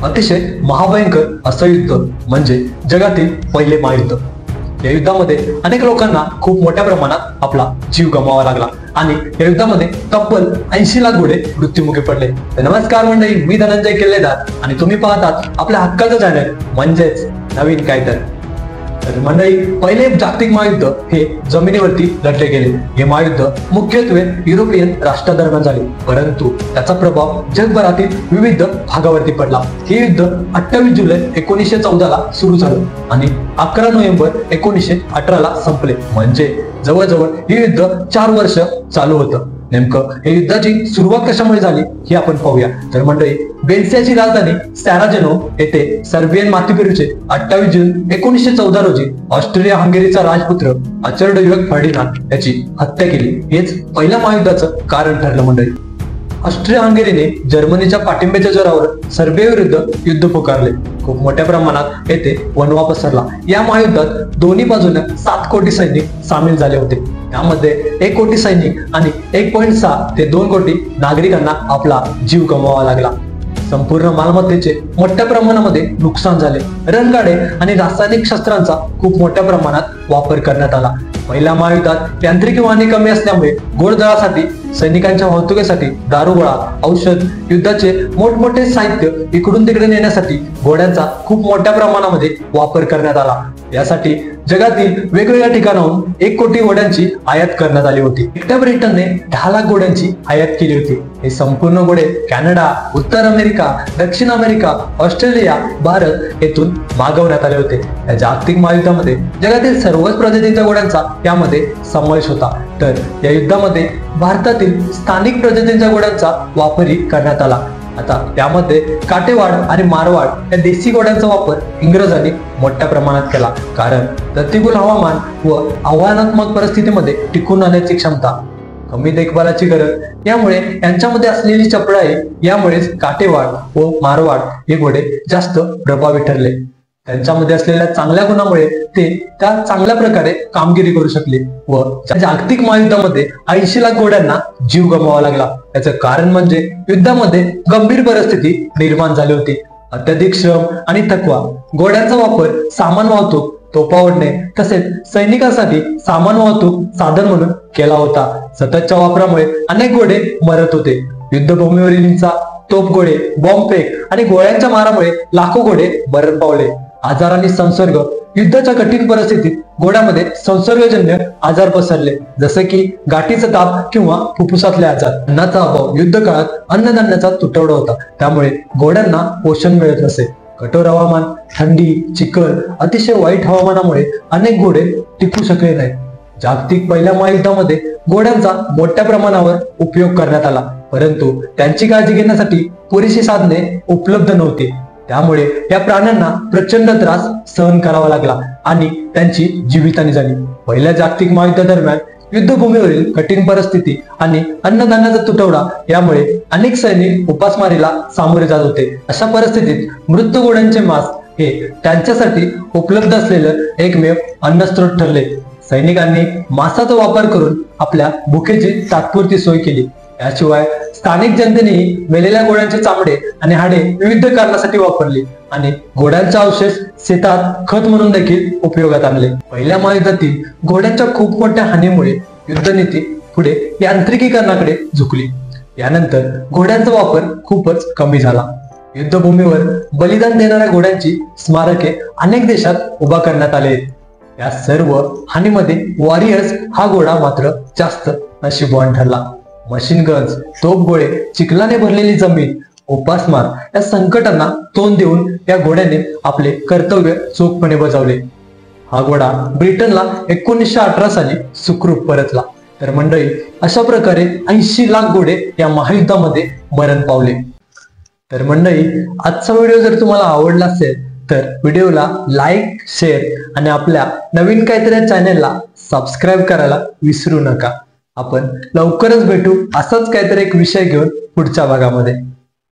अतिशय महाभयंकर असं युद्ध म्हणजे जगातील पहिले महायुद्ध। या युद्धामध्ये अनेक लोकांना खूप मोठ्या प्रमाणात आपला जीव गमवावा लागला आणि या युद्धामध्ये तब्बल 80 लाख घोडे मृत्युमुखी पडले। तर नमस्कार मंडळी, मी धनंजय किल्लेदार आणि तुम्ही पाहतात आपल्या हक्काचं चॅनल म्हणजेच नवीन काय तर मंडळी, पहिले जागतिक महायुद्ध हे जमिनीवरती लढले गेले। हे महायुद्ध मुख्यत्वे युरोपियन राष्ट्रांदरम्यान झाले, परंतु त्याचा प्रभाव जगभरातील विविध भागावरती पडला। हे युद्ध 28 जुलै 1914 ला सुरू झालं आणि 11 नोव्हेंबर 1918 ला संपले। म्हणजे जवळजवळ हे युद्ध 4 वर्ष चालू होतं। नेमकं हे युद्धाची सुरुवात कशामुळे झाली हे आपण पाहूया। तर मंडळी, बेल्जियमची राजधानी सॅराजेनो येथे सर्बियन मातृपेरूचे 28 जून 1914 रोजी ऑस्ट्रिया हंगेरीचा राजपुत्र आर्चड्यूक फर्डिनांड याची हत्या केली। हेच पहिल्या महायुद्धाचं कारण ठरलं मंडळी। ऑस्ट्रिया हंगेरीने जर्मनीच्या पाठिंब्याच्या जोरावर सर्बियाविरुद्ध युद्ध पुकारले। खूप मोठ्या प्रमाणात येथे वणवा पसरला। या महायुद्धात दोन्ही बाजूने 7 कोटी सैनिक सामील झाले होते। यामध्ये 1 कोटी सैनिक आणि 1.6 ते 2 कोटी नागरिकांना आपला जीव गमवावा लागला। संपूर्ण मालमत्तेचे मोठ्या प्रमाणामध्ये नुकसान झाले। रणगाडे आणि रासायनिक शस्त्रांचा खूप मोठ्या प्रमाणात वापर करण्यात आला। पहिल्या महायुद्धात यांत्रिकी वाहने कमी असल्यामुळे घोडदळासाठी, सैनिकांच्या वाहतुकीसाठी दारुगोळा, औषध, युद्धाचे मोठमोठे साहित्य इकडून तिकडे नेण्यासाठी घोड्यांचा खूप मोठ्या प्रमाणामध्ये वापर करण्यात आला। यासाठी जगातील वेगवेगळ्या ठिकाणाहून 1 कोटी घोड्यांची आयात करण्यात आली होती। एकट्या ब्रिटनने 10 लाख घोड्यांची आयात केली होती। हे संपूर्ण घोडे कॅनडा, उत्तर अमेरिका, दक्षिण अमेरिका, ऑस्ट्रेलिया, भारत येथून मागवण्यात आले होते। या जागतिक महायुद्धामध्ये जगातील सर्वच प्रजातींच्या घोड्यांचा यामध्ये समावेश होता। तर या युद्धामध्ये भारतातील स्थानिक प्रजातींच्या घोड्यांचा वापरही करण्यात आला। आता यामध्ये काटेवाड आणि मारवाड या देशी घोड्यांचा वापर इंग्रजांनी मोठ्या प्रमाणात केला, कारण प्रतिकूल हवामान व आव्हानात्मक परिस्थितीमध्ये टिकून राहण्याची क्षमता, कमी देखभालाची गरज, यामुळे यांच्यामध्ये असलेली चपळाई, यामुळेच काटेवाड व मारवाड हे घोडे जास्त प्रभावी ठरले। त्यांच्यामध्ये असलेल्या चांगल्या गुणामुळे ते त्या चांगल्या प्रकारे कामगिरी करू शकले व जागतिक महायुद्धामध्ये 80 लाख घोड्यांना जीव गमवावा लागला। याचं कारण म्हणजे युद्धामध्ये गंभीर परिस्थिती निर्माण झाली होती। अत्याधिक श्रम आणि थकवा, घोड्यांचा वापर सामान वाहतूक, तोफा ओढणे तसेच सैनिकांसाठी सामान वाहतूक साधन म्हणून केला होता। सततच्या वापरामुळे अनेक घोडे मरत होते। युद्धभूमीवरील हिंसा, तोफगोळे, बॉम्बफेक आणि गोळ्यांच्या मारामुळे लाखो घोडे मरण पावले। आजार आणि संसर्ग, युद्धाच्या कठीण परिस्थितीत घोड्यामध्ये संसर्गजन्य आजार पसरले, जसे की गाठीचा ताप किंवा फुफ्फुसातले आजार। अन्नाचा अभाव, युद्ध काळात अन्नधान्याचा तुटवडा होता, त्यामुळे घोड्यांना पोषण मिळत नसे। कठोर हवामान, थंडी, चिखल, अतिशय वाईट हवामानामुळे अनेक घोडे टिकू शकले नाहीत। जागतिक पहिल्या महायुद्धामध्ये घोड्यांचा मोठ्या प्रमाणावर उपयोग करण्यात आला, परंतु त्यांची काळजी घेण्यासाठी पुरेशी साधने उपलब्ध नव्हती। त्यामुळे या प्राण्यांना प्रचंड त्रास सहन करावा लागला आणि त्यांची जीवितहानी झाली। पहिल्या जागतिक महायुद्धादरम्यान युद्धभूमीवरील कठीण परिस्थिती आणि अन्नधान्याचा तुटवडा यामुळे अनेक सैनिक उपासमारीला सामोरे जात होते। अशा परिस्थितीत मृत घोड्यांचे मांस हे त्यांच्यासाठी उपलब्ध असलेलं एकमेव अन्नस्रोत ठरले। सैनिकांनी मांसाचा वापर करून आपल्या भुकेची तात्पुरती सोय केली। याशिवाय स्थानिक जनतेनेही मेलेल्या घोड्यांचे चामडे आणि हाडे विविध कारणासाठी वापरली आणि घोड्यांचे अवशेष शेतात खत म्हणून देखील उपयोगात आणले। पहिल्या महायुद्धातील घोड्यांच्या खूप मोठ्या हानीमुळे युद्धनीती पुढे यांत्रिकीकरणाकडे झुकली। यानंतर घोड्यांचा वापर खूपच कमी झाला। युद्धभूमीवर बलिदान देणाऱ्या घोड्यांची स्मारके अनेक देशात उभा करण्यात आले। या सर्व हानीमध्ये वॉरियर्स हा घोडा मात्र जास्त नशीबवान ठरला। मशीन गन्स, तोफगोळे, चिखलाने भरलेली जमीन, उपासमार या संकटांना तोंड देऊन या घोड्याने आपले कर्तव्य चोखपणे बजावले। हा घोडा ब्रिटनला 1918 साली सुखरूप परतला। तर मंडळी, अशा प्रकारे 80 लाख घोडे या महायुद्धामध्ये मरण पावले। तर मंडळी, आजचा व्हिडिओ जर तुम्हाला आवडला असेल तर व्हिडिओला लाईक, शेअर आणि आपल्या नवीन काहीतरी चॅनलला सबस्क्राईब करायला विसरू नका। आपण लवकरच भेटू असाच काहीतरी एक विषय घेऊन पुढच्या भागामध्ये।